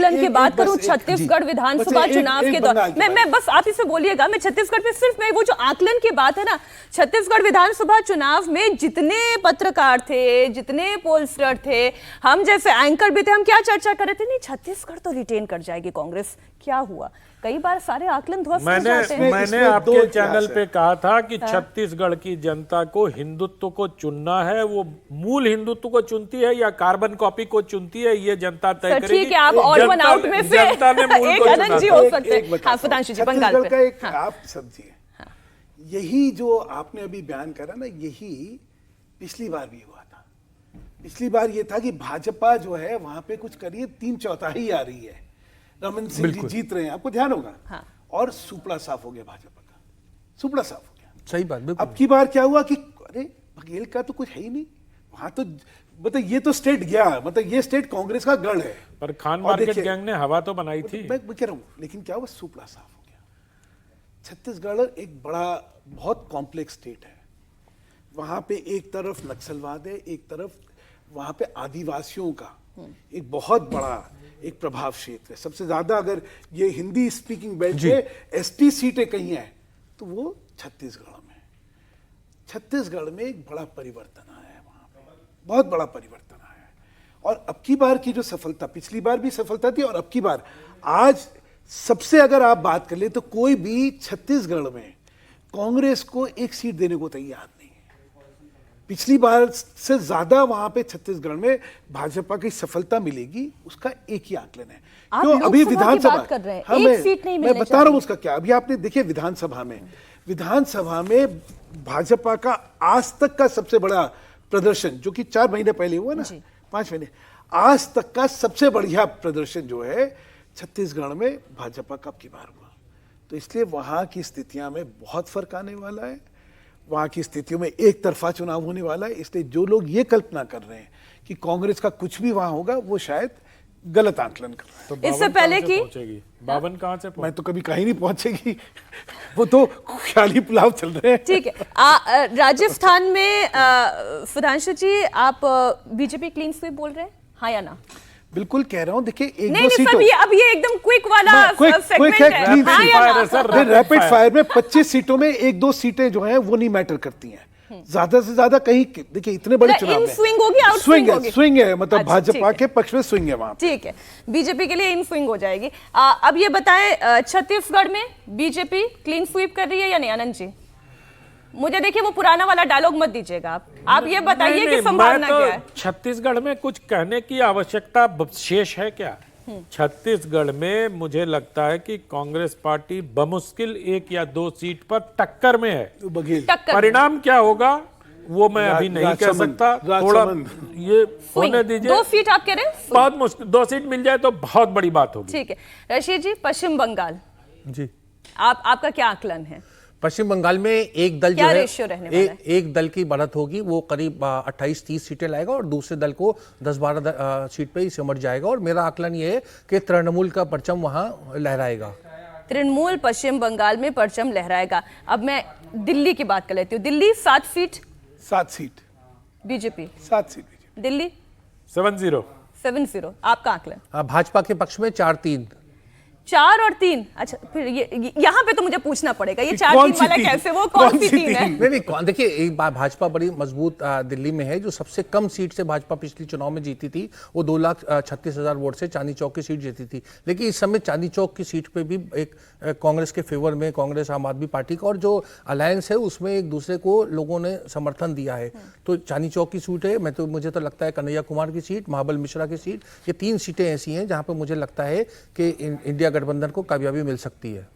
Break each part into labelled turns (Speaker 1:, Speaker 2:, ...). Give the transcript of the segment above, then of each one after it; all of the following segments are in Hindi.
Speaker 1: आकलन की बात करूं छत्तीसगढ़ विधानसभा चुनाव के दौरान, मैं बस आप इसे बोलिएगा, मैं छत्तीसगढ़ पे सिर्फ मैं वो जो आकलन की बात है ना, छत्तीसगढ़ विधानसभा चुनाव में जितने पत्रकार थे, जितने पोलस्टर थे, हम जैसे एंकर भी थे, हम क्या चर्चा कर रहे थे, नहीं छत्तीसगढ़ तो रिटेन कर जाएगी कांग्रेस। क्या हुआ? कई बार सारे आकलन ध्वस्त हो जाते हैं।
Speaker 2: मैंने आपके चैनल पे कहा था कि छत्तीसगढ़ की जनता को हिंदुत्व को चुनना है, वो मूल हिंदुत्व को चुनती है या कार्बन कॉपी को चुनती है, ये जनता तय करेगी।
Speaker 1: ठीक है, आप ऑल वन आउट में से
Speaker 2: जनता ने मूल
Speaker 1: एक
Speaker 2: को
Speaker 1: अनंत जी हो सकते हैं। हाँ, सुधांशु जी, बंगाल पे
Speaker 3: का एक आप समझिए, यही जो आपने अभी बयान करा ना, यही पिछली बार भी हुआ था। पिछली बार ये था कि भाजपा जो है वहां पे कुछ करिए 3/4 आ रही है, रमन सिंह जी जीत रहे हैं, आपको ध्यान होगा।
Speaker 1: हाँ।
Speaker 3: और सुपड़ा साफ हो गया भाजपा का, सुपड़ा साफ हो गया।
Speaker 4: सही बात, बिल्कुल।
Speaker 3: अब की बार क्या हुआ कि अरे बघेल का तो कुछ है ही नहीं वहां, तो मतलब ये तो स्टेट गया, मतलब ये स्टेट कांग्रेस का गढ़ है।
Speaker 2: पर खान मार्केट गैंग ने हवा तो बनाई थी।
Speaker 3: मैं कह रहा हूं, लेकिन क्या हुआ, सुपड़ा साफ हो गया। छत्तीसगढ़ एक बड़ा बहुत कॉम्प्लेक्स स्टेट है। वहां पे एक तरफ नक्सलवाद है, एक तरफ वहां पे आदिवासियों का एक बहुत बड़ा एक प्रभाव क्षेत्र है। सबसे ज्यादा अगर ये हिंदी स्पीकिंग बेल्ट पे एसटी सीटें कहीं हैं तो वो छत्तीसगढ़ में। छत्तीसगढ़ में एक बड़ा परिवर्तन आया है, वहां पे बहुत बड़ा परिवर्तन आया है। और अब की बार की जो सफलता, पिछली बार भी सफलता थी और अब की बार, आज सबसे अगर आप बात कर ले तो कोई भी छत्तीसगढ़ में कांग्रेस को एक सीट देने को तैयार नहीं है। पिछली बार से ज्यादा वहां पे छत्तीसगढ़ में भाजपा की सफलता मिलेगी, उसका एक ही आकलन है। क्यों अभी विधानसभा मैं बता रहा हूं उसका क्या। अभी आपने देखिए विधानसभा में भाजपा का आज तक का सबसे बड़ा प्रदर्शन, जो कि 4 महीने पहले हुआ ना, 5 महीने, आज तक का सबसे बढ़िया प्रदर्शन जो है छत्तीसगढ़ में भाजपा का अब की बार हुआ। तो इसलिए वहां की स्थितियां में बहुत फर्क आने वाला है। वहां की स्थितियों में एक तरफा चुनाव होने वाला है। इसलिए जो लोग ये कल्पना कर रहे हैं कि कांग्रेस का कुछ भी वहां होगा, वो शायद गलत आकलन कर रहे हैं।
Speaker 2: तो
Speaker 1: इससे पहले कि
Speaker 2: 52 कहां से
Speaker 3: मैं तो कभी कहीं नहीं पहुंचेगी, वो तो ख्याली पुलाव चल रहे हैं।
Speaker 1: ठीक है। राजस्थान में सुधांशु जी, आप बीजेपी क्लीन स्वीप बोल रहे हैं, हाँ या ना?
Speaker 3: बिल्कुल कह रहा हूं। देखिए एक
Speaker 1: नहीं,
Speaker 3: दो सीटों,
Speaker 1: अब ये एकदम क्विक वाला सेगमेंट है, हाँ या ना?
Speaker 3: रैपिड फायर में 25 सीटों में 1-2 सीटें जो हैं वो नहीं मैटर करती हैं। ज्यादा से ज्यादा कहीं, देखिए इतने बड़े चुनाव में
Speaker 1: स्विंग होगी, आउट स्विंग होगी,
Speaker 3: स्विंग है, मतलब भाजपा के पक्ष में स्विंग है वहां।
Speaker 1: ठीक है, बीजेपी के लिए इन स्विंग हो जाएगी। अब ये बताएं, छत्तीसगढ़ में बीजेपी क्लीन स्वीप कर रही है या नहीं? आनंद जी, मुझे देखिए वो पुराना वाला डायलॉग मत दीजिएगा। आप ये बताइए कि संभावना क्या है?
Speaker 2: छत्तीसगढ़ में कुछ कहने की आवश्यकता शेष है क्या? छत्तीसगढ़ में मुझे लगता है कि कांग्रेस पार्टी बमुश्किल 1 या 2 सीट पर टक्कर में है। परिणाम क्या होगा वो मैं अभी नहीं कह सकता, थोड़ा ये होने दीजिए।
Speaker 1: 2 सीट आप कह रहे हैं?
Speaker 2: बहुत मुश्किल, 2 सीट मिल जाए तो बहुत बड़ी बात होगी।
Speaker 1: ठीक है। रशीद जी, पश्चिम बंगाल
Speaker 4: जी,
Speaker 1: आपका क्या आकलन है?
Speaker 4: पश्चिम बंगाल में एक दल
Speaker 1: क्या
Speaker 4: जो है,
Speaker 1: रेशियो रहने वाला है?
Speaker 4: एक दल की बढ़त होगी, वो करीब 28-30 सीटें लाएगा और दूसरे दल को 10-12 सीट पे ही सिमट जाएगा। और मेरा आकलन ये है कि तृणमूल का परचम वहां लहराएगा।
Speaker 1: तृणमूल पश्चिम बंगाल में परचम लहराएगा। अब मैं दिल्ली की बात कर लेती हूँ। Delhi 7 seat BJP,
Speaker 3: 7 seat BJP.
Speaker 1: Delhi
Speaker 2: 7-0
Speaker 1: आपका आकलन?
Speaker 4: भाजपा के पक्ष में 4-3।
Speaker 1: 4 और 3। अच्छा, फिर ये यहाँ पे तो मुझे पूछना पड़ेगा, ये 4-3 वाला कैसे, वो कौन सी 3 है?
Speaker 4: नहीं, देखिए एक बार भाजपा बड़ी मजबूत दिल्ली में है। जो सबसे कम सीट से भाजपा पिछली चुनाव में जीती थी वो 2,36,000 वोट से चांदनी चौक की सीट जीती थी। लेकिन इस समय चांदनी चौक की सीट पे भी एक कांग्रेस के फेवर में कांग्रेस आम आदमी पार्टी का और जो अलायंस है उसमें एक दूसरे को लोगों ने समर्थन दिया है। तो चांदनी चौक की सीट है, मुझे तो लगता है कन्हैया कुमार की सीट, महाबल मिश्रा की सीट, ये 3 सीटें ऐसी हैं जहाँ पे मुझे लगता है कि इंडिया गठबंधन को कामयाबी मिल सकती है।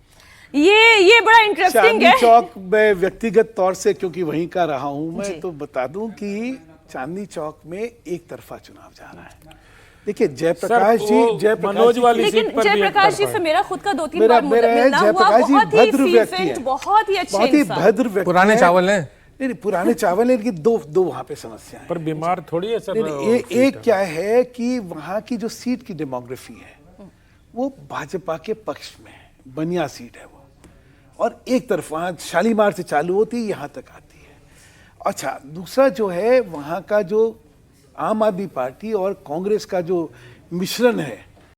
Speaker 1: ये बड़ा इंटरेस्टिंग है।
Speaker 3: चांदनी चौक में व्यक्तिगत तौर से क्योंकि वहीं का रहा हूं मैं, तो बता दूं कि चांदनी चौक में एक तरफा चुनाव जा रहा है। देखिए जयप्रकाश जी,
Speaker 1: लेकिन जयप्रकाश जी से मेरा खुद का 2-3 बार मिलना हुआ। बहुत ही सीसेंट, बहुत ही अच्छे इंसान,
Speaker 3: भद्र व्यक्ति,
Speaker 4: पुराने चावल हैं।
Speaker 3: नहीं पुराने चावल है, लेकिन दो वहां पे समस्या है।
Speaker 2: पर बीमार थोड़ी है सर।
Speaker 3: एक क्या है कि वहां की जो सीट की डेमोग्राफी है वो भाजपा के पक्ष में है, बनिया सीट है वो, और एक तरफ वहां शालीमार से चालू होती है, यहां तक आती है। अच्छा, दूसरा जो है वहां का जो आम आदमी पार्टी और कांग्रेस का जो मिश्रण है